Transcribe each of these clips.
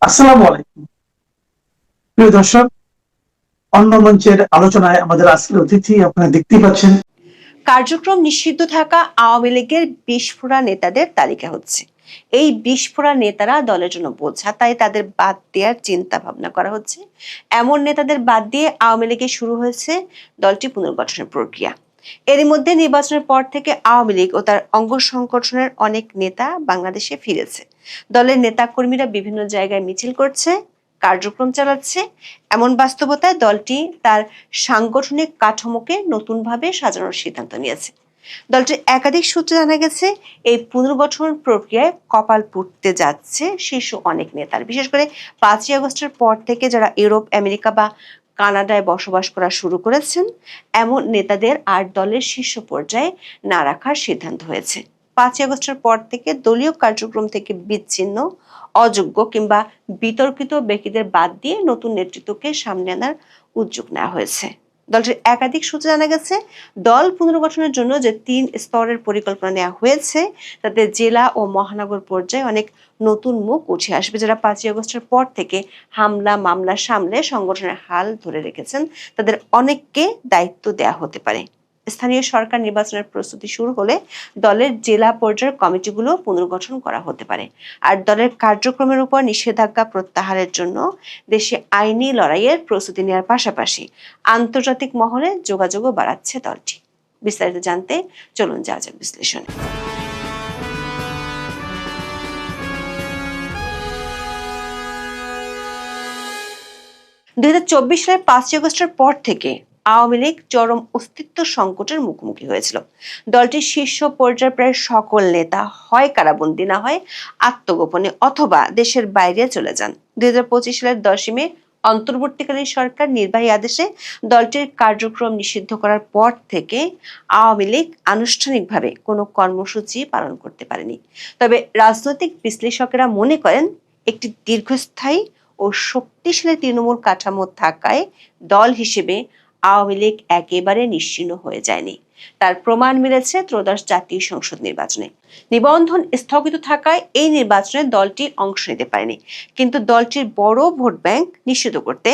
আসসালামু আলাইকুম। প্রিয় দর্শক, অন্য মঞ্চের আলোচনায় আমাদের আজকের অতিথি আপনারা দেখতেই পাচ্ছেন। কার্যক্রম নিষিদ্ধ থাকা আওয়ামী লীগের বিস্ফোরা নেতাদের তালিকা হচ্ছে। এই বিস্ফোরা নেতারা দলের জন্য বোঝা, তাই তাদের বাদ দেওয়ার চিন্তা ভাবনা করা হচ্ছে। এমন নেতাদের বাদ দিয়ে আওয়ামী লীগে শুরু হয়েছে দলটি পুনর্গঠনের প্রক্রিয়া। এরই মধ্যে নির্বাচনের পর থেকে আওয়ামী লীগ ও তার অঙ্গ সংগঠনের অনেক নেতা বাংলাদেশে ফিরেছে। দলের নেতা কর্মীরা বিভিন্ন জায়গায় মিছিল করছে, কার্যক্রম চালাচ্ছে। এমন বাস্তবতায় দলটি তার সাংগঠনিক কাঠামোকে নতুনভাবে সাজানোর সিদ্ধান্ত নিয়েছে। দলটির একাধিক সূত্রে জানা গেছে, এই পুনর্গঠন প্রক্রিয়ায় কপাল পুড়তে যাচ্ছে শীর্ষ অনেক নেতার। বিশেষ করে 5ই আগস্টের পর থেকে যারা ইউরোপ, আমেরিকা বা কানাডায় বসবাস করা শুরু করেছেন, এমন নেতাদের আর দলের শীর্ষ পর্যায়ে না রাখার সিদ্ধান্ত হয়েছে। 5ই আগস্টের পর থেকে দলীয় কার্যক্রম থেকে বিচ্ছিন্ন, অযোগ্য কিংবা বিতর্কিত ব্যক্তিদের বাদ দিয়ে নতুন নেতৃত্বকে সামনে আনার উদ্যোগ নেওয়া হয়েছে। দলটির একাধিক সূত্রে জানা গেছে, দল পুনর্গঠনের জন্য যে 3 স্তরের পরিকল্পনা নেওয়া হয়েছে, তাতে জেলা ও মহানগর পর্যায়ে অনেক নতুন মুখ উঠে আসবে, যারা 5ই আগস্টের পর থেকে হামলা মামলা সামলে সংগঠনের হাল ধরে রেখেছেন। তাদের অনেককে দায়িত্ব দেয়া হতে পারে। স্থানীয় সরকার নির্বাচনের প্রস্তুতি শুরু হলে দলের জেলা পর্যায়ের কমিটিগুলো পুনর্গঠন করা হতে পারে। আর দলের কার্যক্রমের উপর নিষেধাজ্ঞা প্রত্যাহারের জন্য দেশে আইনি লড়াইয়ের প্রস্তুতি নেওয়ার পাশাপাশি আন্তর্জাতিক মহলে যোগাযোগও বাড়াচ্ছে দলটি। বিস্তারিত জানতে চলুন যাওয়া যাক বিশ্লেষণে। 2024 সালের 5ই আগস্টের পর থেকে আওয়ামী লীগ চরম অস্তিত্ব সংকটের মুখোমুখি হয়েছিল। দলটির শীর্ষ পর্যায়ের প্রায় সকল নেতা হয় কারাবন্দী, না হয় আত্মগোপনে অথবা দেশের বাইরে চলে যান। 2025 সালের 10ই মে অন্তর্বর্তীকালীন সরকার নির্বাহী আদেশে দলটির কার্যক্রম নিষিদ্ধ করার পর থেকে আওয়ামী লীগ আনুষ্ঠানিকভাবে কোনো কর্মসূচি পালন করতে পারেনি। তবে রাজনৈতিক বিশ্লেষকেরা মনে করেন, একটি দীর্ঘস্থায়ী ও শক্তিশালী তৃণমূল কাঠামো থাকায় দল হিসেবে আওয়ামী লীগ একেবারে নিশ্চিহ্ন হয়ে যায়নি। তার প্রমাণ মিলেছে ত্রয়োদশ জাতীয় সংসদ নির্বাচনে। নিবন্ধন স্থগিত থাকায় এই নির্বাচনে দলটি অংশ নিতে পারেনি, কিন্তু দলটির বড় ভোট ব্যাংক নিশ্চিত করতে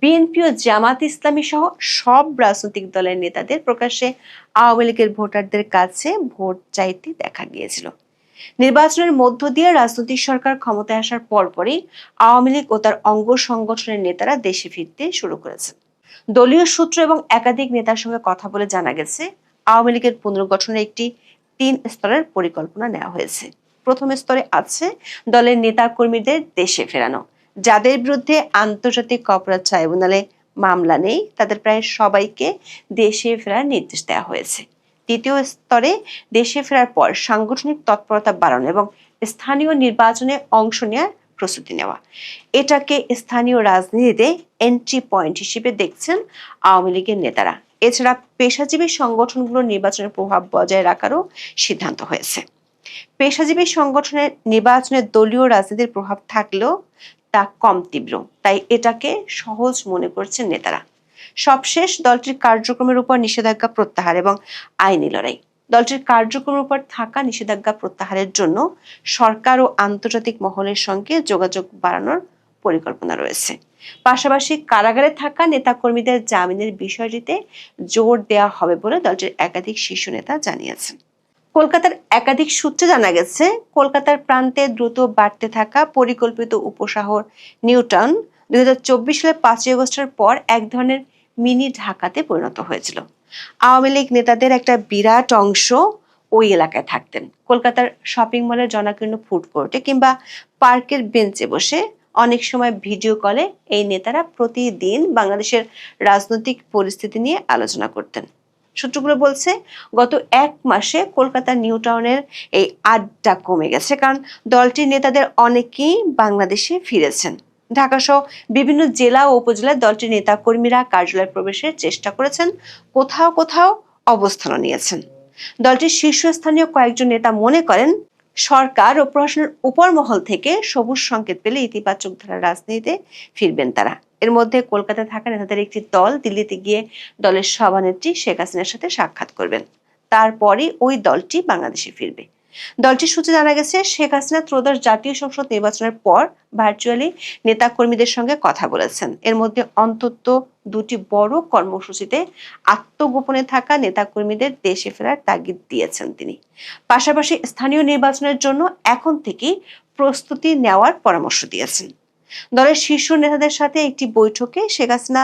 বিএনপি ও জামাত ইসলামী সহ সব রাজনৈতিক দলের নেতাদের প্রকাশ্যে আওয়ামী লীগের ভোটারদের কাছে ভোট চাইতে দেখা গিয়েছিল। নির্বাচনের মধ্য দিয়ে রাজনৈতিক সরকার ক্ষমতায় আসার পরপরই আওয়ামী লীগ ও তার অঙ্গ সংগঠনের নেতারা দেশে ফিরতে শুরু করেছেন। দলীয় সূত্র এবং একাধিক নেতার সঙ্গে কথা বলে জানা গেছে, আওয়ামী লীগের পুনর্গঠনের একটি 3 স্তরের পরিকল্পনা নেওয়া হয়েছে। প্রথম স্তরে আছে দলের নেতা কর্মীদের দেশে ফেরানো। যাদের বিরুদ্ধে আন্তর্জাতিক অপরাধ ট্রাইব্যুনালে মামলা নেই, তাদের প্রায় সবাইকে দেশে ফেরার নির্দেশ দেওয়া হয়েছে। দ্বিতীয় স্তরে দেশে ফেরার পর সাংগঠনিক তৎপরতা বাড়ানো এবং স্থানীয় নির্বাচনে অংশ নেওয়ার প্রস্তুতি নেওয়া। এটাকে স্থানীয় রাজনীতিতে এন্ট্রি পয়েন্ট হিসেবে দেখছেন আওয়ামী লীগের নেতারা। এছাড়া পেশাজীবী সংগঠনগুলোর নির্বাচনের প্রভাব বজায় রাখারও সিদ্ধান্ত হয়েছে। পেশাজীবী সংগঠনের নির্বাচনে দলীয় রাজনীতির প্রভাব থাকলেও তা কম তীব্র, তাই এটাকে সহজ মনে করছেন নেতারা। সবশেষ দলটির কার্যক্রমের উপর নিষেধাজ্ঞা প্রত্যাহার এবং আইনি লড়াই। দলটির কার্যক্রমের উপর থাকা নিষেধাজ্ঞা প্রত্যাহারের জন্য সরকার ও আন্তর্জাতিক মহলের সঙ্গে যোগাযোগ বাড়ানোর পরিকল্পনা রয়েছে। পাশাপাশি কারাগারে থাকা নেতাকর্মীদের জামিনের বিষয়টিতে জোর দেওয়া হবে বলে দলটির একাধিক শীর্ষ নেতা জানিয়েছেন। কলকাতার একাধিক সূত্রে জানা গেছে, কলকাতার প্রান্তে দ্রুত বাড়তে থাকা পরিকল্পিত উপশহর নিউ টাউন 2024 সালের 5ই আগস্টের পর এক ধরনের মিনি ঢাকাতে পরিণত হয়েছিল। আওয়ামী লীগ নেতাদের একটা বিরাট অংশ ওই এলাকায় থাকতেন। কলকাতার শপিং মলের জনাকীর্ণ ফুড কোর্টে কিংবা পার্কের বেঞ্চে বসে অনেক সময় ভিডিও কলে এই নেতারা প্রতিদিন বাংলাদেশের রাজনৈতিক পরিস্থিতি নিয়ে আলোচনা করতেন। সূত্রগুলো বলছে, গত 1 মাসে কলকাতার নিউ টাউনের এই আড্ডা কমে গেছে, কারণ দলটির নেতাদের অনেকেই বাংলাদেশে ফিরেছেন। ঢাকা সহ বিভিন্ন জেলা ও উপজেলায় দলটির নেতা কর্মীরা কার্যালয়ে প্রবেশের চেষ্টা করেছেন, কোথাও কোথাও অবস্থানও নিয়েছেন। দলটির শীর্ষস্থানীয় কয়েকজন নেতা মনে করেন, সরকার ও প্রশাসনের উপর মহল থেকে সবুজ সংকেত পেলে ইতিবাচক ধারার রাজনীতিতে ফিরবেন তারা। এর মধ্যে কলকাতায় থাকা নেতাদের একটি দল দিল্লিতে গিয়ে দলের সভানেত্রী শেখ হাসিনার সাথে সাক্ষাৎ করবেন। তারপরই ওই দলটি বাংলাদেশে ফিরবে। দলটির সূত্রে জানা গেছে, শেখ হাসিনা ত্রয়োদশ জাতীয় সংসদ নির্বাচনের পর ভার্চুয়ালি নেতাকর্মীদের সঙ্গে কথা বলেছেন। এর মধ্যে অন্তত দুটি বড় কর্মসূচিতে আত্মগোপনে থাকা নেতাকর্মীদের দেশে ফেরার তাগিদ দিয়েছেন তিনি। পাশাপাশি স্থানীয় নির্বাচনের জন্য এখন থেকেই প্রস্তুতি নেওয়ার পরামর্শ দিয়েছেন। দলের শীর্ষ নেতাদের সাথে একটি বৈঠকে শেখ হাসিনা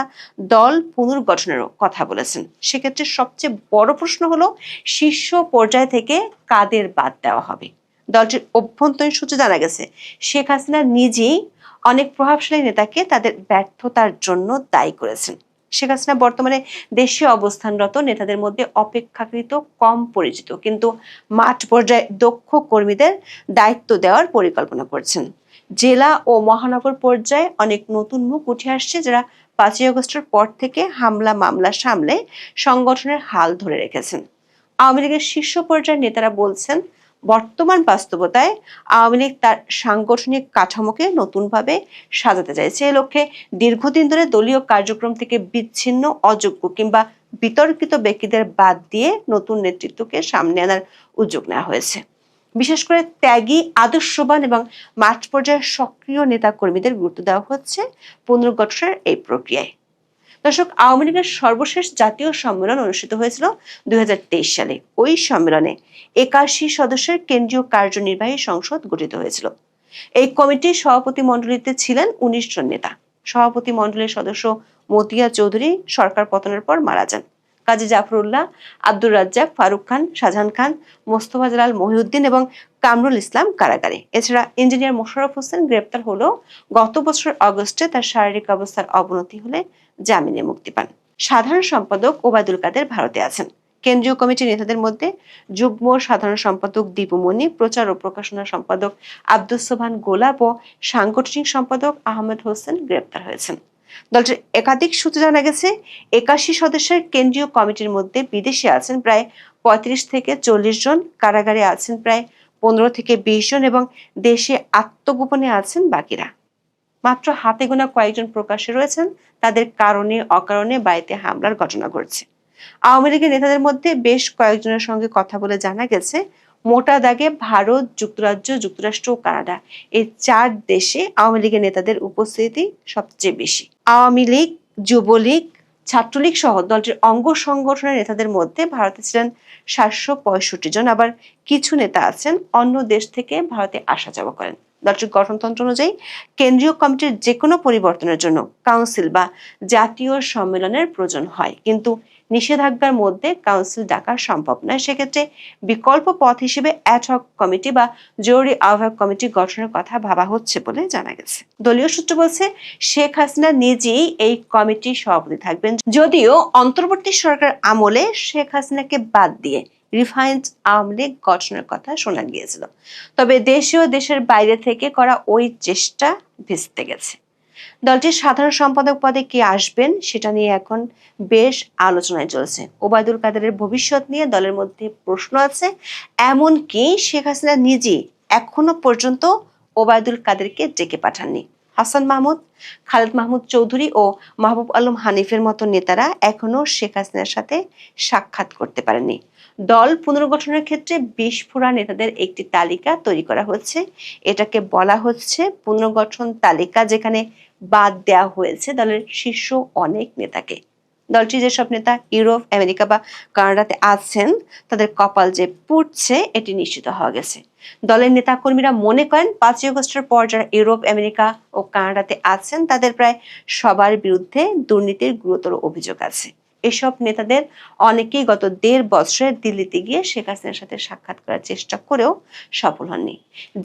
দল পুনর্গঠনেরও কথা বলেছেন। সেক্ষেত্রে সবচেয়ে বড় প্রশ্ন হলো, শীর্ষ পর্যায় থেকে কাদের বাদ দেওয়া হবে। দলটির অভ্যন্তরীণ সূত্রে জানা গেছে, শেখ হাসিনা নিজেই অনেক প্রভাবশালী নেতাকে তাদের ব্যর্থতার জন্য দায়ী করেছেন। শেখ হাসিনা বর্তমানে দেশে অবস্থানরত নেতাদের মধ্যে অপেক্ষাকৃত কম পরিচিত কিন্তু মাঠ পর্যায়ে দক্ষ কর্মীদের দায়িত্ব দেওয়ার পরিকল্পনা করছেন। জেলা ও মহানগর পর্যায়ে অনেক নতুন মুখ উঠে আসছে, যারা 5ই আগস্টের পর থেকে হামলা মামলা সামলে সংগঠনের হাল ধরে রেখেছেন। আওয়ামী লীগের শীর্ষ পর্যায়ের নেতারা বলছেন, বর্তমান বাস্তবতায় আওয়ামী লীগ তার সাংগঠনিক কাঠামোকে নতুনভাবে সাজাতে চাইছে। এ লক্ষ্যে দীর্ঘদিন ধরে দলীয় কার্যক্রম থেকে বিচ্ছিন্ন, অযোগ্য কিংবা বিতর্কিত ব্যক্তিদের বাদ দিয়ে নতুন নেতৃত্বকে সামনে আনার উদ্যোগ নেওয়া হয়েছে। বিশেষ করে ত্যাগী, আদর্শবান এবং মাঠ পর্যায়ের সক্রিয় নেতা কর্মীদের গুরুত্ব দেওয়া হচ্ছে পুনর্গঠনের এই প্রক্রিয়ায়। দর্শক, আওয়ামী লীগের সর্বশেষ জাতীয় সম্মেলন অনুষ্ঠিত হয়েছিল 2023 সালে। ওই সম্মেলনে 81 সদস্যের কেন্দ্রীয় কার্যনির্বাহী সংসদ গঠিত হয়েছিল। এই কমিটির সভাপতি মণ্ডলীতে ছিলেন 19 জন নেতা। সভাপতি মণ্ডলীর সদস্য মতিয়া চৌধুরী সরকার পতনের পর মারা যান। কাজী জাফরুল্লাহ, আব্দুর রাজ্জাক, ফারুক খান, শাহজাহান খান, মোস্তফা জালাল মহিউদ্দিন এবং কামরুল ইসলাম কারাগারে। এছাড়া ইঞ্জিনিয়ার মোশাররফ হোসেন গ্রেপ্তার হলেও গত বছর অগস্টে তার শারীরিক অবস্থার অবনতি হলে জামিনে মুক্তি পান। সাধারণ সম্পাদক ওবায়দুল কাদের ভারতে আছেন। কেন্দ্রীয় কমিটির নেতাদের মধ্যে যুগ্ম সাধারণ সম্পাদক দীপু মনি, প্রচার ও প্রকাশনা সম্পাদক আব্দুস সোবহান গোলাপ ও সাংগঠনিক সম্পাদক আহমেদ হোসেন গ্রেপ্তার হয়েছেন। দলটির একাধিক সূত্রে জানা গেছে, 81 সদস্যের কেন্দ্রীয় কমিটির মধ্যে বিদেশে আছেন প্রায় 35 থেকে 40 জন, কারাগারে আছেন প্রায় 15 থেকে 20 জন এবং দেশে আত্মগোপনে আছেন বাকিরা। মাত্র হাতে গোনা কয়েকজন প্রকাশ্যে রয়েছেন, তাদের কারণে অকারণে বাড়িতে হামলার ঘটনা ঘটছে। আওয়ামী লীগের নেতাদের মধ্যে বেশ কয়েকজনের সঙ্গে কথা বলে জানা গেছে, মোটা দাগে ভারত, যুক্তরাজ্য, যুক্তরাষ্ট্র ও কানাডা, এই 4 দেশে আওয়ামী লীগের নেতাদের উপস্থিতি সবচেয়ে বেশি। আওয়ামী লীগ, যুবলীগ, ছাত্রলীগ সহ দলটির অঙ্গ সংগঠনের নেতাদের মধ্যে ভারতে ছিলেন 765 জন। আবার কিছু নেতা আছেন অন্য দেশ থেকে ভারতে আসা যাওয়া করেন। দলটির গঠনতন্ত্র অনুযায়ী কেন্দ্রীয় কমিটির যে কোনো পরিবর্তনের জন্য কাউন্সিল বা জাতীয় সম্মেলনের প্রয়োজন হয়, কিন্তু নিষেধাজ্ঞার মধ্যে কাউন্সিল ডাকা সম্ভব নয়। সেক্ষেত্রে বিকল্প পথ হিসেবে অ্যাডহক কমিটি বা জরুরি আহ্বায়ক কমিটি গঠনের কথা ভাবা হচ্ছে বলে জানা গেছে। দলীয় সূত্র বলছে, শেখ হাসিনা নিজেই এই কমিটির সভাপতি থাকবেন, যদিও অন্তর্বর্তী সরকার আমলে শেখ হাসিনাকে বাদ দিয়ে রিফাইন্ড আওয়ামী লীগ গঠনের কথা শোনা গিয়েছিল। তবে দেশে ও দেশের বাইরে থেকে করা ওই চেষ্টা ভেস্তে গেছে। দলটির সাধারণ সম্পাদক পদে কে আসবেন সেটা নিয়ে এখন বেশ আলোচনায় চলছে। ওবায়দুল কাদেরের ভবিষ্যৎ নিয়ে দলের মধ্যে প্রশ্ন আছে। এমনকি শেখ হাসিনা নিজেই এখনো পর্যন্ত ওবায়দুল কাদেরকে ডেকে পাঠাননি। হাসান মাহমুদ, খালেদ মাহমুদ চৌধুরী ও মাহবুব আলম হানিফের মতো নেতারা এখনো শেখ হাসিনার সাথে সাক্ষাৎ করতে পারেননি। দল পুনর্গঠনের ক্ষেত্রে বিস্ফোরা নেতাদের একটি তালিকা তৈরি করা হচ্ছে। এটাকে বলা হচ্ছে পুনর্গঠন তালিকা, যেখানে বাদ দেওয়া হয়েছে দলের শীর্ষ অনেক নেতাকে। দলটির যেসব নেতা ইউরোপ, আমেরিকা বা কানাডাতে আছেন, তাদের কপাল যে পুড়ছে এটি নিশ্চিত হওয়া গেছে। দলের নেতাকর্মীরা মনে করেন 5ই আগস্টের পর যারা ইউরোপ, আমেরিকা ও কানাডাতে আছেন, তাদের প্রায় সবার বিরুদ্ধে দুর্নীতির গুরুতর অভিযোগ আছে। এসব নেতাদের অনেকেই গত 1.5 বছরে দিল্লিতে গিয়ে শেখ হাসিনার সাথে সাক্ষাৎ করার চেষ্টা করেও সফল হননি।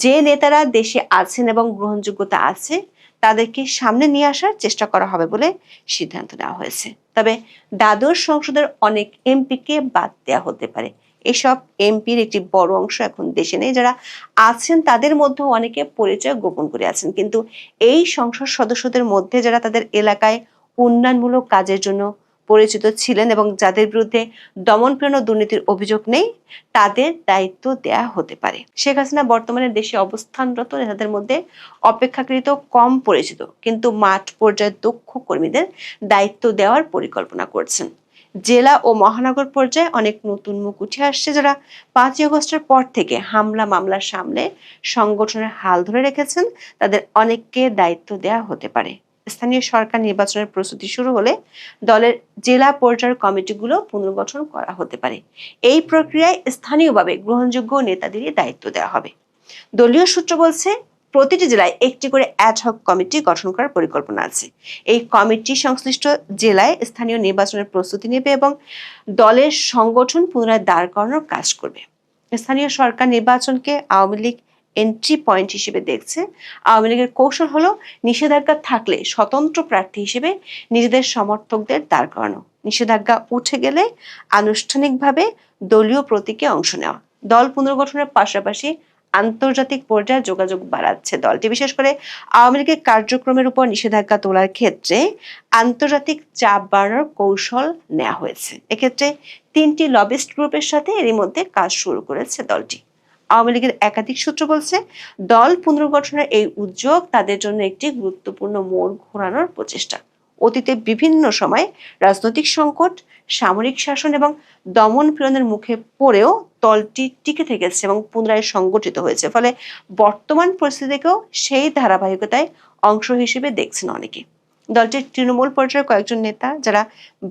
যে নেতারা দেশে আছেন এবং গ্রহণযোগ্যতা আছে, তাদেরকে সামনে নিয়ে আসার চেষ্টা করা হবে বলে সিদ্ধান্ত নেওয়া হয়েছে। তবে দ্বাদশ সংসদের অনেক এমপিকে বাদ দেওয়া হতে পারে। এসব এমপির একটি বড় অংশ এখন দেশে নেই। যারা আছেন তাদের মধ্যে অনেকে পরিচয় গোপন করে আছেন, কিন্তু এই সংসদ সদস্যদের মধ্যে যারা তাদের এলাকায় উন্নয়নমূলক কাজের জন্য পরিচিত ছিলেন এবং যাদের বিরুদ্ধে দমনপীড়ন ও দুর্নীতির অভিযোগ নেই, তাদের দায়িত্ব দেয়া হতে পারে। শেখ হাসিনা বর্তমানে দেশে অবস্থানরত নেতাদের মধ্যে অপেক্ষাকৃত কম পরিচিত কিন্তু মাঠ পর্যায়ের দক্ষ কর্মীদের দায়িত্ব দেওয়ার পরিকল্পনা করছেন। জেলা ও মহানগর পর্যায়ে অনেক নতুন মুখ উঠে আসছে, যারা 5ই আগস্টের পর থেকে হামলা মামলার সামনে সংগঠনের হাল ধরে রেখেছেন। তাদের অনেককে দায়িত্ব দেওয়া হতে পারে। স্থানীয় সরকার নির্বাচনের প্রস্তুতি শুরু হলে দলের জেলা পর্যায়ের কমিটিগুলো পুনর্গঠন করা হতে পারে। এই প্রক্রিয়ায় স্থানীয়ভাবে গ্রহণযোগ্য নেতাদেরই দায়িত্ব দেওয়া হবে। দলীয় সূত্র বলছে, প্রতিটি জেলায় একটি করে অ্যাডহক কমিটি গঠন করার পরিকল্পনা আছে। এই কমিটি সংশ্লিষ্ট জেলায় স্থানীয় নির্বাচনের প্রস্তুতি নেবে এবং দলের সংগঠন পুনরায় দাঁড় করানোর কাজ করবে। স্থানীয় সরকার নির্বাচনকে আওয়ামী লীগ এন্ট্রি পয়েন্ট হিসেবে দেখছে। আওয়ামী লীগের কৌশল হলো নিষেধাজ্ঞা থাকলে স্বতন্ত্র প্রার্থী হিসেবে নিজেদের সমর্থকদের দাঁড় করানো, নিষেধাজ্ঞা উঠে গেলে আনুষ্ঠানিকভাবে দলীয় প্রতীকে অংশ নেওয়া। দল পুনর্গঠনের পাশাপাশি আন্তর্জাতিক পর্যায়ে যোগাযোগ বাড়াচ্ছে দলটি। বিশেষ করে আওয়ামী লীগের কার্যক্রমের উপর নিষেধাজ্ঞা তোলার ক্ষেত্রে আন্তর্জাতিক চাপ বাড়ানোর কৌশল নেওয়া হয়েছে। এক্ষেত্রে 3টি লবিস্ট গ্রুপের সাথে এরই মধ্যে কাজ শুরু করেছে দলটি। আওয়ামী লীগের একাধিক সূত্র বলছে, দল পুনর্গঠনের এই উদ্যোগ তাদের জন্য একটি গুরুত্বপূর্ণ মোড় ঘোরানোর প্রচেষ্টা। অতীতে বিভিন্ন সময় রাজনৈতিক সংকট, সামরিক শাসন এবং দমন পীড়নের মুখে পড়েও দলটি টিকে থেকেছে এবং পুনরায় সংগঠিত হয়েছে। ফলে বর্তমান পরিস্থিতিকেও সেই ধারাবাহিকতায় অংশ হিসেবে দেখছেন অনেকে। দলটির তৃণমূল পর্যায়ের কয়েকজন নেতা যারা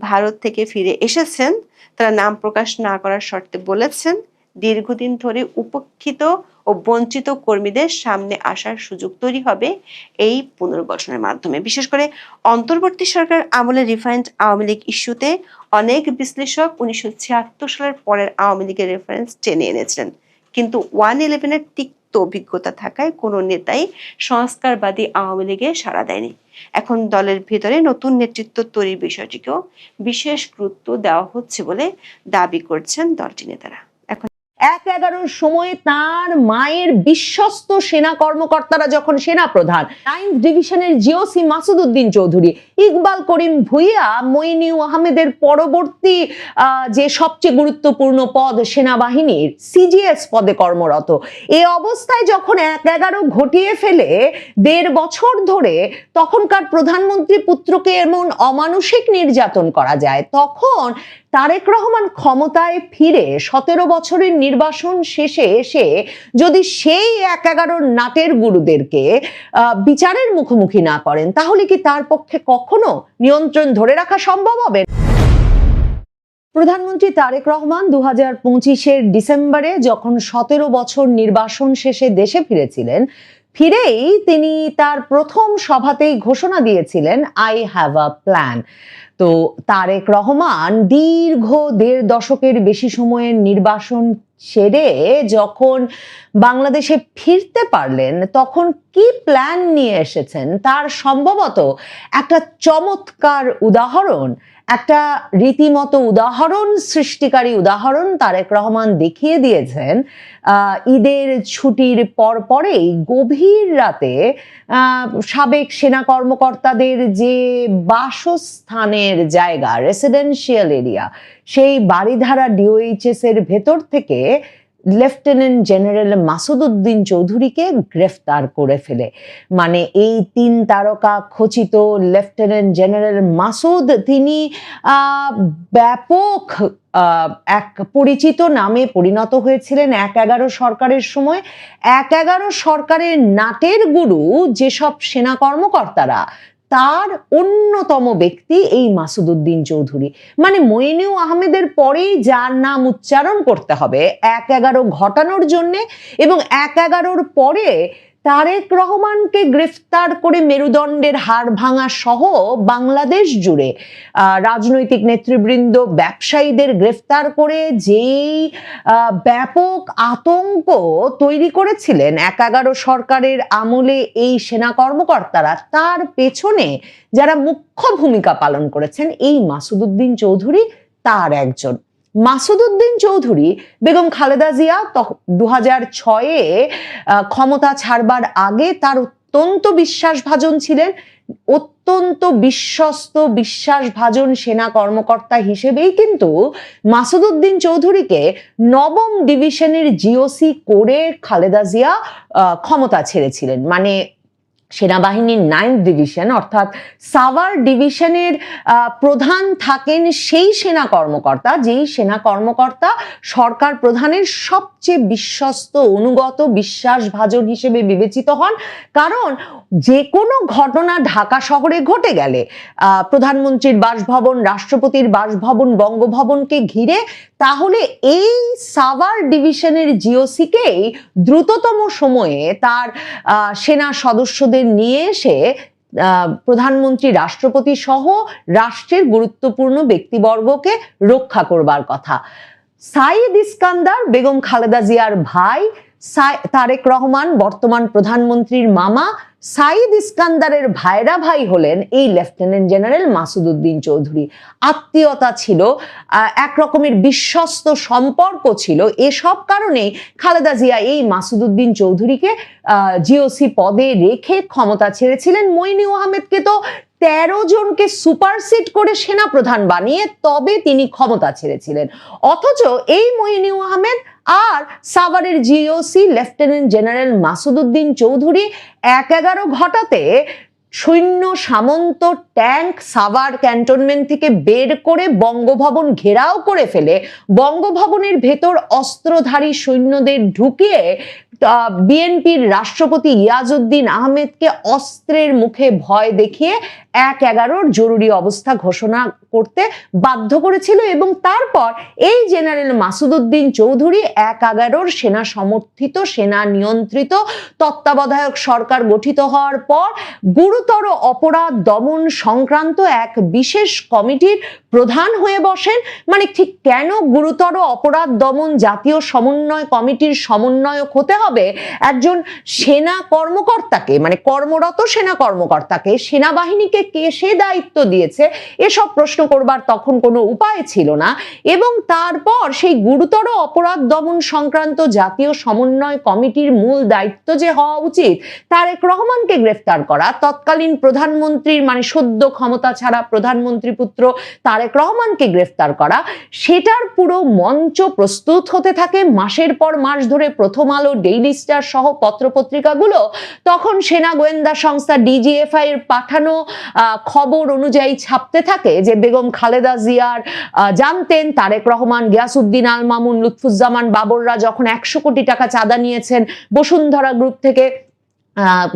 ভারত থেকে ফিরে এসেছেন, তারা নাম প্রকাশ না করার শর্তে বলেছেন, দীর্ঘদিন ধরে উপেক্ষিত ও বঞ্চিত কর্মীদের সামনে আসার সুযোগ তৈরি হবে এই পুনর্গঠনের মাধ্যমে। বিশেষ করে অন্তর্বর্তী সরকার আমলে রিফাইন্ড আওয়ামী লীগ ইস্যুতে অনেক বিশ্লেষক 1976 সালের পরের আওয়ামী লীগের রেফারেন্স টেনে এনেছিলেন, কিন্তু 1/11-এর তিক্ত অভিজ্ঞতা থাকায় কোনো নেতাই সংস্কারবাদী আওয়ামী লীগে সাড়া দেয়নি। এখন দলের ভেতরে নতুন নেতৃত্ব তৈরির বিষয়টিকেও বিশেষ গুরুত্ব দেওয়া হচ্ছে বলে দাবি করছেন দলটির নেতারা। 1/11 সময়ে তার মায়ের বিশ্বস্ত সেনা কর্মকর্তারা যখন সেনা প্রধান 9th ডিভিশনের জিওসি মাসুদ উদ্দিন চৌধুরী, ইকবাল করিম ভুইয়া, মইনিউ আহমেদের পরবর্তী যে সবচেয়ে গুরুত্বপূর্ণ পদ সেনাবাহিনীর সিজিএস পদে কর্মরত, এই অবস্থায় যখন 1/11 ঘটিয়ে ফেলে 1.5 বছর ধরে তখনকার প্রধানমন্ত্রী পুত্রকে এমন অমানুষিক নির্যাতন করা যায়, তখন তারেক রহমান ক্ষমতায় ফিরে 17 বছরের নির্বাসন শেষে এসে যদি সেই 1/11 নাটের গুরুদেরকে বিচারের মুখোমুখি না করেন, তাহলে কি তার পক্ষে কখনো নিয়ন্ত্রণ ধরে রাখা সম্ভব হবে? প্রধানমন্ত্রী তারেক রহমান 2025-এর ডিসেম্বরে যখন 17 বছর নির্বাসন শেষে দেশে ফিরেছিলেন, ফিরেই তিনি তার প্রথম সভাতেই ঘোষণা দিয়েছিলেন, আই হ্যাভ আ প্ল্যান। তো তারেক রহমান দীর্ঘ 1.5 দশকের বেশি সময়ের নির্বাসন সেরে যখন বাংলাদেশে ফিরতে পারলেন, তখন কি প্ল্যান নিয়ে এসেছেন তার সম্ভবত একটা চমৎকার উদাহরণ, একটা রীতিমতো উদাহরণ সৃষ্টিকারী উদাহরণ তারেক রহমান দেখিয়ে দিয়েছেন ঈদের ছুটির পরেই গভীর রাতে সাবেক সেনা কর্মকর্তাদের যে বাসস্থানের জায়গা, রেসিডেন্সিয়াল এরিয়া, সেই বাড়িধারা ডিওএইচএস এর ভেতর থেকে লেফটেন্যান্ট জেনারেল মাসুদ উদ্দিন চৌধুরীকে গ্রেফতার করে ফেলে। মানে এই 3 তারকা খচিত লেফটেন্যান্ট জেনারেল মাসুদ, তিনি ব্যাপক এক পরিচিত নামে পরিণত হয়েছিলেন 1/11 সরকারের সময়। 1/11 সরকারের নাটের গুরু যেসব সেনা কর্মকর্তারা, তার অন্যতম ব্যক্তি এই মাসুদ উদ্দিন চৌধুরী। মানে মইনিউ আহমেদের পরেই যার নাম উচ্চারণ করতে হবে 1/11 ঘটানোর জন্য, এবং 1/11-র পরে তারেক রহমানকে গ্রেফতার করে মেরুদণ্ডের হাড় ভাঙা সহ বাংলাদেশ জুড়ে রাজনৈতিক নেতৃবৃন্দ, ব্যবসায়ীদের গ্রেফতার করে যেই ব্যাপক আতঙ্ক তৈরি করেছিলেন 1/11 সরকারের আমলে এই সেনা কর্মকর্তারা, তার পেছনে যারা মুখ্য ভূমিকা পালন করেছেন এই মাসুদ উদ্দিন চৌধুরী তার একজন। মাসুদ উদ্দিন চৌধুরী বেগম খালেদা জিয়া 2006-এ ক্ষমতা ছাড়বার আগে তার অত্যন্ত বিশ্বাসভাজন ছিলেন। অত্যন্ত বিশ্বস্ত বিশ্বাসভাজন সেনা কর্মকর্তা হিসেবেই কিন্তু মাসুদ উদ্দিন চৌধুরীকে 9ম ডিভিশনের জিওসি করে খালেদা জিয়া ক্ষমতা ছেড়েছিলেন। মানে সেনাবাহিনীর 9th ডিভিশন অর্থাৎ সাভার ডিভিশনের প্রধান থাকেন সেই সেনা কর্মকর্তা, যেই সেনা কর্মকর্তা সরকার প্রধানের সবচেয়ে বিশ্বস্ত, অনুগত, বিশ্বাসভাজন হিসেবে বিবেচিত হন। কারণ যে কোনো ঘটনা ঢাকা শহরে ঘটে গেলে প্রধানমন্ত্রীর বাসভবন, রাষ্ট্রপতির বাসভবন, বঙ্গভবনকে ঘিরে, তাহলে এই সাভার ডিভিশনের জিওসিকেই দ্রুততম সময়ে তার সেনা সদস্যদের নিয়ে এসে প্রধানমন্ত্রী, রাষ্ট্রপতি সহ রাষ্ট্রের গুরুত্বপূর্ণ ব্যক্তিবর্গকে রক্ষা করবার কথা। সাইদ ইস্কান্দার বেগম খালেদা জিয়ার ভাই, তারেক রহমান বর্তমান প্রধানমন্ত্রীর মামা, সাইদ ইস্কান্দারের ভাইরা ভাই হলেন এই লেফটেন্যান্ট জেনারেল মাসুদ উদ্দিন চৌধুরী। আত্মীয়তা ছিল, এক রকমের বিশ্বস্ত সম্পর্ক ছিল। এসব কারণেই খালেদা জিয়া এই মাসুদ উদ্দিন চৌধুরীকে জিওসি পদে রেখে ক্ষমতা ছেড়েছিলেন। মইনু আহমেদকে তো 13 জনকে সুপারসিড করে সেনাপ্রধান বানিয়ে তবে তিনি ক্ষমতা ছেড়েছিলেন। অথচ এই মইনু আহমেদ আর সাভারের GOC lieutenant general Masud Uddin Chowdhury 1-11 ঘটাতে সৈন্য, সামন্ত, ট্যাঙ্ক সাভার ক্যান্টনমেন্ট থেকে বের করে বঙ্গভবন ঘেরাও করে ফেলে বঙ্গভবনের ভেতর অস্ত্রধারী সৈন্যদের ঢুকিয়ে বিএনপির রাষ্ট্রপতি ইয়াজউদ্দিন আহমেদকে অস্ত্রের মুখে ভয় দেখিয়ে 1-11 জরুরি অবস্থা ঘোষণা করতে বাধ্য করেছিল। এবং তারপর এই জেনারেল মাসুদ উদ্দিন চৌধুরী 1-11 সেনা সমর্থিত, সেনা নিয়ন্ত্রিত তত্ত্বাবধায়ক সরকার গঠিত হওয়ার পর গুরুতর অপরাধ দমন সংক্রান্ত এক বিশেষ কমিটির প্রধান হয়ে বসেন। মানে ঠিক কেন গুরুতর অপরাধ দমন জাতীয় সমন্বয় কমিটির সমন্বয়ক হতে হবে একজন সেনা কর্মকর্তাকে, মানে কর্মরত সেনা কর্মকর্তাকে? সেনাবাহিনীকে কে সে দায়িত্ব দিয়েছে? এসব প্রশ্ন করবার তখন কোনো উপায় ছিল না। এবং তারপর সেই গুরুতর অপরাধ দমন সংক্রান্ত জাতীয় সমন্বয় কমিটির মূল দায়িত্ব যে হওয়া উচিত তারেক রহমানকে গ্রেফতার করা, তৎকালীন প্রধানমন্ত্রীর, মানে সদ্য ক্ষমতা ছাড়া প্রধানমন্ত্রী পুত্র তারেক রহমানকে গ্রেফতার করা, সেটার পুরো মঞ্চ প্রস্তুত হতে থাকে মাসের পর মাস ধরে। প্রথম আলো, ডেইলি স্টার সহ পত্রপত্রিকাগুলো তখন সেনা গোয়েন্দা সংস্থা ডিজিএফআই এর পাঠানো খবর অনুযায়ী ছাপতে থাকে যে বেগম খালেদা জিয়ার জানতেন তারেক রহমান, গিয়াসউদ্দিন আল মামুন, লুৎফুজ্জামান বাবররা যখন 100 কোটি টাকা চাঁদা নিয়েছেন বসুন্ধরা গ্রুপ থেকে,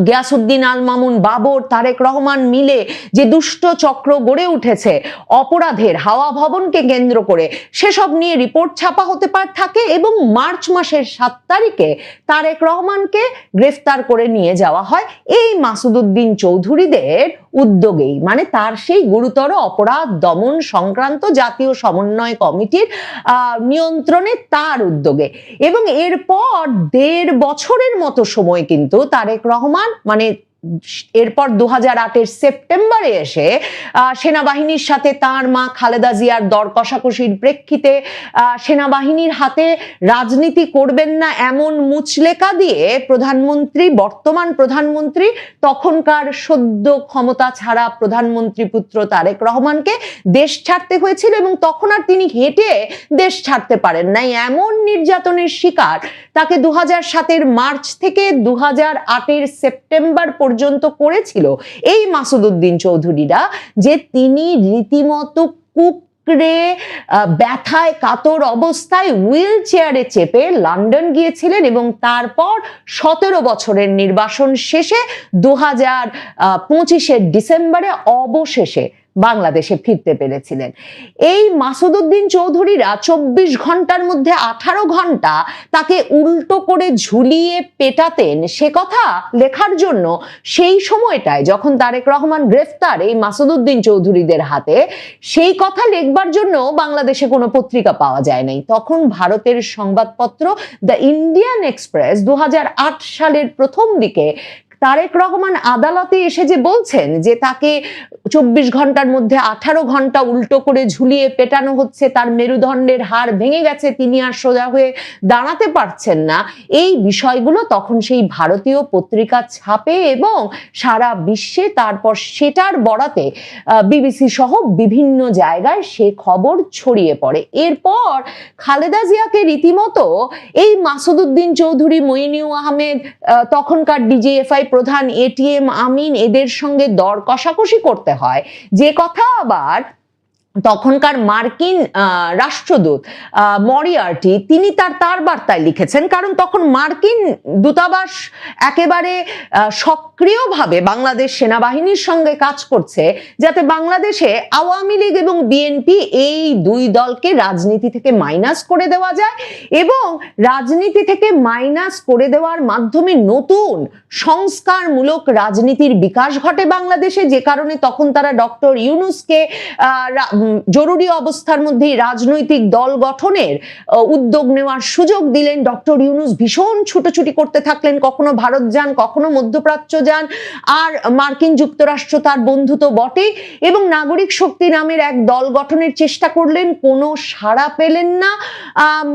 গিয়াসউদ্দিন আল মামুন, বাবর, তারেক রহমান মিলে যে দুষ্ট চক্র গড়ে উঠেছে অপরাধের হাওয়া ভবনকে কেন্দ্র করে, সেসব নিয়ে রিপোর্ট ছাপা হতে থাকে। এবং মার্চ মাসের 7 তারিখে তারেক রহমানকে গ্রেফতার করে নিয়ে যাওয়া হয় এই মাসুদ উদ্দিন চৌধুরীদের উদ্যোগেই, মানে তার সেই গুরুতর অপরাধ দমন সংক্রান্ত জাতীয় সমন্বয় কমিটির নিয়ন্ত্রণে, তার উদ্যোগে। এবং এরপর 1.5 বছরের মতো সময় কিন্তু তারেক রহমান, মানে এরপর 2008 সেপ্টেম্বরে এসে সেনাবাহিনীর সাথে তার মা খালেদা জিয়ার দর কষাকষির প্রেক্ষিতে সেনাবাহিনীর হাতে রাজনীতি করবেন না এমন মুচলেকা দিয়ে প্রধানমন্ত্রী, বর্তমান প্রধানমন্ত্রী, তখনকার সদ্য ক্ষমতা ছাড়া প্রধানমন্ত্রী পুত্র তারেক রহমানকে দেশ ছাড়তে হয়েছিল। এবং তখন আর তিনি হেঁটে দেশ ছাড়তে পারেন নাই, এমন নির্যাতনের শিকার তাকে 2007 মার্চ থেকে 2008 সেপ্টেম্বর পর্যন্ত করেছিল এই মাসুদ উদ্দিন চৌধুরীরা, যে তিনি রীতিমতো কুকড়ে ব্যথায় কাতর অবস্থায় হুইল চেয়ারে চেপে লন্ডন গিয়েছিলেন। এবং তারপর 17 বছরের নির্বাসন শেষে 2025 ডিসেম্বরে অবশেষে বাংলাদেশে ফিরতে পেরেছিলেন। এই মাসুদ উদ্দিন চৌধুরীরা 24 ঘন্টার মধ্যে 18 ঘন্টা তাকে উল্টো করে ঝুলিয়ে পেটাতেন, সে কথা লেখার জন্য সেই সময়টায় যখন তারেক রহমান গ্রেফতার এই মাসুদ উদ্দিন চৌধুরীদের হাতে, সেই কথা লিখবার জন্য বাংলাদেশে কোনো পত্রিকা পাওয়া যায় নাই। তখন ভারতের সংবাদপত্র দ্য ইন্ডিয়ান এক্সপ্রেস 2008 সালের প্রথম দিকে তারেক রহমান আদালতে এসে যে বলছেন যে তাকে 24 ঘন্টার মধ্যে 18 ঘন্টা উল্টো করে ঝুলিয়ে পেটানো হচ্ছে, তার মেরুদণ্ডের হাড় ভেঙে গেছে, তিনি আর সোজা হয়ে দাঁড়াতে পারছেন না, এই বিষয়গুলো তখন সেই ভারতীয় পত্রিকা ছাপে এবং সারা বিশ্বে তারপর সেটার বরাতে বিবিসি সহ বিভিন্ন জায়গায় সে খবর ছড়িয়ে পড়ে। এরপর খালেদা জিয়াকে রীতিমতো এই মাসুদ উদ্দিন চৌধুরী, মইনু আহমেদ, তখনকার ডিজিএফআই প্রধান এটিএম আমিন এদের সঙ্গে দর কষাকষি করতে হয়, যে কথা আবার তখনকার মার্কিন রাষ্ট্রদূত মরিয়ার্টি তিনি তার বার্তায় লিখেছেন। কারণ তখন মার্কিন দূতাবাস একেবারে সক্রিয়ভাবে বাংলাদেশ সেনাবাহিনীর সঙ্গে কাজ করছে যাতে বাংলাদেশে আওয়ামী লীগ এবং বিএনপি এই দুই দলকে রাজনীতি থেকে মাইনাস করে দেওয়া যায়, এবং রাজনীতি থেকে মাইনাস করে দেওয়ার মাধ্যমে নতুন সংস্কারমূলক রাজনীতির বিকাশ ঘটে বাংলাদেশে। যে কারণে তখন তারা ডক্টর ইউনূসকে জরুরি অবস্থার মধ্যে রাজনৈতিক দল গঠনের উদ্যোগ নেওয়ার সুযোগ দিলেন। ডক্টর ইউনূস ভীষণ ছুটোছুটি করতে থাকলেন, কখনো ভারত যান, কখনো মধ্যপ্রাচ্য যান, আর মার্কিন যুক্তরাষ্ট্র তার বন্ধু তো বটেই, এবং নাগরিক শক্তি নামের এক দল গঠনের চেষ্টা করলেন, কোনো সাড়া পেলেন না।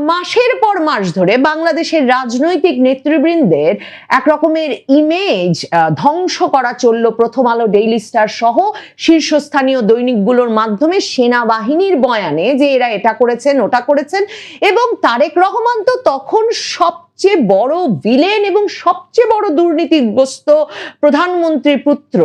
মাসের পর মাস ধরে বাংলাদেশের রাজনৈতিক নেতৃবৃন্দের এক রকমের ইমেজ ধ্বংস করা চলল প্রথম আলো, ডেইলি স্টার সহ শীর্ষস্থানীয় দৈনিকগুলোর মাধ্যমে, সেনাবাহিনীর বয়ানে যে এরা এটা করেছেন ওটা করেছেন। এবং তারেক রহমান তো তখন সবচেয়ে বড় ভিলেন এবং সবচেয়ে বড় দুর্নীতিগ্রস্ত প্রধানমন্ত্রীর পুত্র,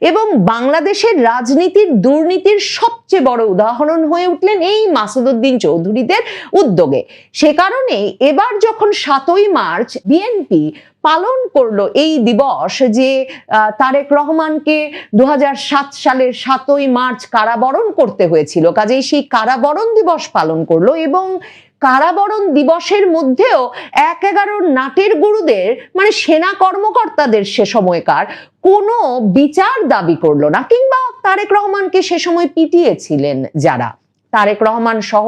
এবং বাংলাদেশের রাজনীতির দুর্নীতির সবচেয়ে বড় উদাহরণ হয়ে উঠলেন এই মাসুদউদ্দিন চৌধুরীদের উদ্যোগে। সে কারণে এবার যখন 7ই মার্চ বিএনপি পালন করলো এই দিবস, যে তারেক রহমানকে 2007 সালের 7ই মার্চ কারাবরণ করতে হয়েছিল, কাজেই সেই কারাবরণ দিবস পালন করলো। এবং কারাবরণ দিবসের মধ্যেও 1-11 নাটের গুরুদের মানে সেনা কর্মকর্তাদের সে সময়কার কোনো বিচার দাবি করলো না, কিংবা তারেক রহমানকে সে সময় পিটিয়েছিলেন যারা, তারেক রহমান সহ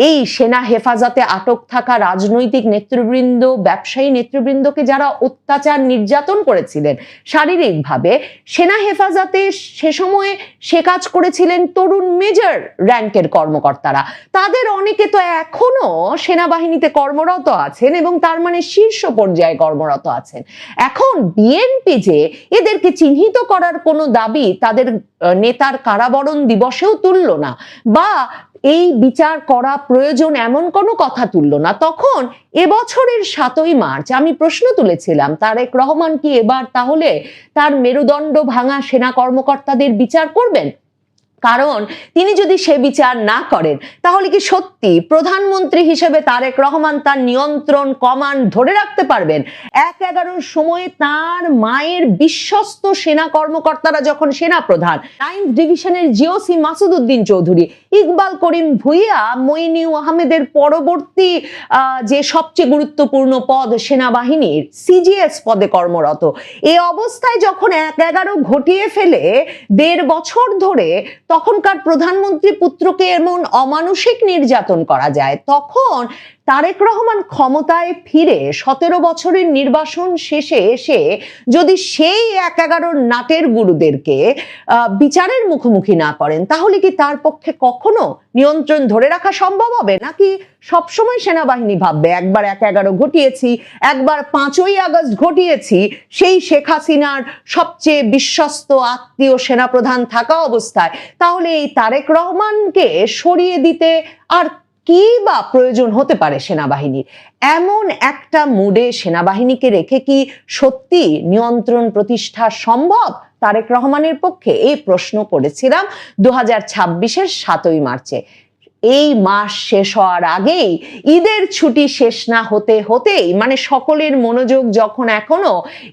এই সেনা হেফাজতে আটক থাকা রাজনৈতিক নেতৃবৃন্দ, ব্যবসায়ী নেতৃবৃন্দকে যারা অত্যাচার নির্যাতন করেছিলেন শারীরিকভাবে, সেনা হেফাজতে সে সময়ে সে কাজ করেছিলেন তরুণ মেজর র্যাঙ্কের কর্মকর্তারা। তাদের অনেকে তো এখনো সেনাবাহিনীতে কর্মরত আছেন এবং তার মানে শীর্ষ পর্যায়ে কর্মরত আছেন। এখন বিএনপি যে এদেরকে চিহ্নিত করার কোনো দাবি তাদের নেতার কারাবরণ দিবসেও তুলল না, বা এই বিচার করা প্রয়োজন এমন কোনো কথা তুলল না, তখন এবছরের 7ই মার্চ আমি প্রশ্ন তুলেছিলাম, তারেক রহমান কি এবার তাহলে তার মেরুদণ্ড ভাঙা সেনা কর্মকর্তাদের বিচার করবেন? কারণ তিনি যদি সে বিচার না করেন তাহলে কি সত্যি প্রধানমন্ত্রী হিসেবে তারেক রহমান তার নিয়ন্ত্রণ কমান্ড ধরে রাখতে পারবেন? 1-11 সময়ে তার মায়ের বিশ্বস্ত সেনা কর্মকর্তারা যখন সেনা প্রধান, 9th ডিভিশনের জিওসি মাসুদউদ্দিন চৌধুরী, ইকবাল করিম ভুইয়া, মইনিউ আহমেদের পরবর্তী যে সবচেয়ে গুরুত্বপূর্ণ পদ সেনাবাহিনীর সিজিএস পদে কর্মরত, এই অবস্থায় যখন 1-11 ঘটিয়ে ফেলে 1.5 বছর ধরে তখনকার প্রধানমন্ত্রী পুত্রকে এমন অমানুষিক নির্যাতন করা যায়, তখন তারেক রহমান ক্ষমতায় ফিরে 17 বছরের নির্বাসন শেষে এসে যদি সেই 1-11 নাটের গুরুদেরকে বিচারের মুখোমুখি না করেন, তাহলে কি তার পক্ষে কখনো নিয়ন্ত্রণ ধরে রাখা সম্ভব হবে? নাকি সবসময় সেনাবাহিনী ভাববে একবার 1-11 ঘটিয়েছি, একবার 5ই আগস্ট ঘটিয়েছি, সেই শেখ হাসিনার সবচেয়ে বিশ্বস্ত আত্মীয় সেনাপ্রধান থাকা অবস্থায় তাহলে এই তারেক রহমানকে সরিয়ে দিতে আর কি বা প্রয়োজন হতে পারে সেনাবাহিনীর? এমন একটা মুডে সেনাবাহিনীকে রেখে কি সত্যি নিয়ন্ত্রণ প্রতিষ্ঠা সম্ভব তারেক রহমানের পক্ষে? এই প্রশ্ন করেছিলাম 2026-এর 7ই মার্চে। এই মাস শেষ হওয়ার আগেই, ঈদের ছুটি শেষ না হতে হতেই, মানে সকলের মনোযোগ যখন এখনো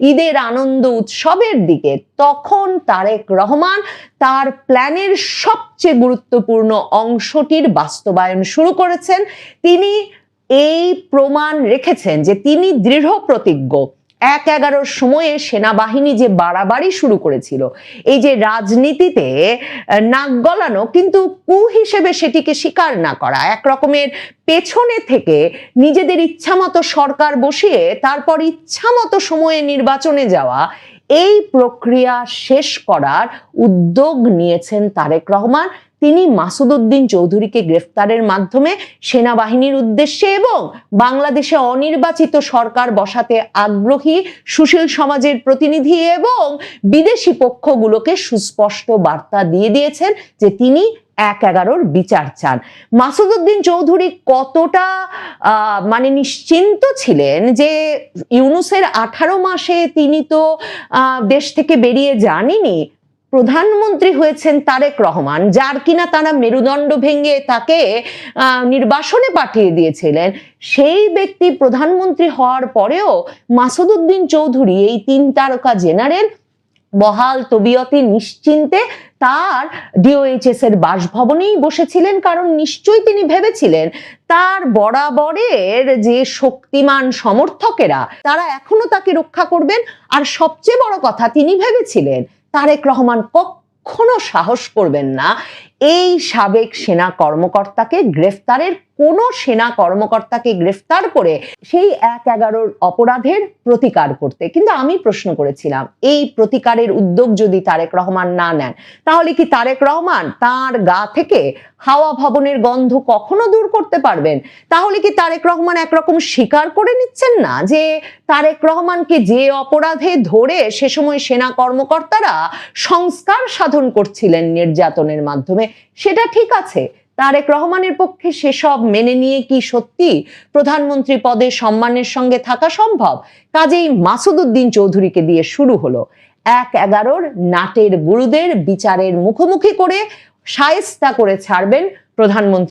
ঈদের আনন্দ উৎসবের দিকে, তখন তারেক রহমান তার প্ল্যানের সবচেয়ে গুরুত্বপূর্ণ অংশটির বাস্তবায়ন শুরু করেছেন। তিনি এই প্রমাণ রেখেছেন যে তিনি দৃঢ় প্রতিজ্ঞ। 1-11 সময়ে সেনাবাহিনী যে বাড়াবাড়ি শুরু করেছিল, এই যে রাজনীতিতে নাক গলানো কিন্তু কু হিসেবে সেটিকে স্বীকার না করা, এক রকমের পেছনে থেকে নিজেদের ইচ্ছামতো সরকার বসিয়ে তারপর ইচ্ছামতো সময়ে নির্বাচনে যাওয়া, এই প্রক্রিয়া শেষ করার উদ্যোগ নিয়েছেন তারেক রহমান। তিনি মাসুদউদ্দিন চৌধুরীকে গ্রেফতারের মাধ্যমে সেনাবাহিনীর উদ্দেশ্যে এবং বাংলাদেশে অনির্বাচিত সরকার বসাতে আগ্রহী সুশীল সমাজের প্রতিনিধি এবং বিদেশি পক্ষগুলোকে সুস্পষ্ট বার্তা দিয়ে দিয়েছেন যে তিনি 1/11 বিচার চান। মাসুদউদ্দিন চৌধুরী কতটা মানে নিশ্চিন্ত ছিলেন যে ইউনূসের 18 মাসে তিনি তো দেশ থেকে বেরিয়ে যাননি, প্রধানমন্ত্রী হয়েছেন তারেক রহমান, যার কিনা তারা মেরুদণ্ড ভেঙে তাকে নির্বাসনে পাঠিয়ে দিয়েছিলেন। সেই ব্যক্তি প্রধানমন্ত্রী হওয়ার পরেও মাসুদউদ্দিন চৌধুরী, এই 3 তারকা জেনারেল, বহাল তবিয়তে নিশ্চিন্তে তার ডিওএইচএস এর বাসভবনেই বসেছিলেন, কারণ নিশ্চয়ই তিনি ভেবেছিলেন তার বরাবরের যে শক্তিমান সমর্থকেরা তারা এখনো তাকে রক্ষা করবেন। আর সবচেয়ে বড় কথা, তিনি ভেবেছিলেন তারেক রহমান কখনো সাহস করবেন না এই সাবেক সেনা কর্মকর্তাকে গ্রেফতারের, কোন সেনা কর্মকর্তাকে গ্রেফতার করে সেই 1/11 অপরাধের প্রতিকার করতে। কিন্তু আমি প্রশ্ন করেছিলাম, এই প্রতিকারের উদ্যোগ যদি তারেক রহমান না নেন, তাহলে কি তারেক রহমান তার গা থেকে হাওয়া ভবনের গন্ধ কখনো দূর করতে পারবেন? তাহলে কি তারেক রহমান একরকম স্বীকার করে নিচ্ছেন না যে তারেক রহমানকে যে অপরাধে ধরে সে সময় সেনা কর্মকর্তারা সংস্কার সাধন করছিলেন নির্যাতনের মাধ্যমে, সেটা ঠিক আছে? তারেক রহমানের পক্ষে সেসব মেনে নিয়ে কি সত্যি প্রধানমন্ত্রী পদে সম্মানের সঙ্গে থাকা সম্ভব? কাজেই মাসুদউদ্দিন চৌধুরীকে দিয়ে শুরু হলো 1/11 নাটের গুরুদের বিচারের মুখোমুখি করে শায়েস্তা করে ছাড়বেন প্রধানমন্ত্রী।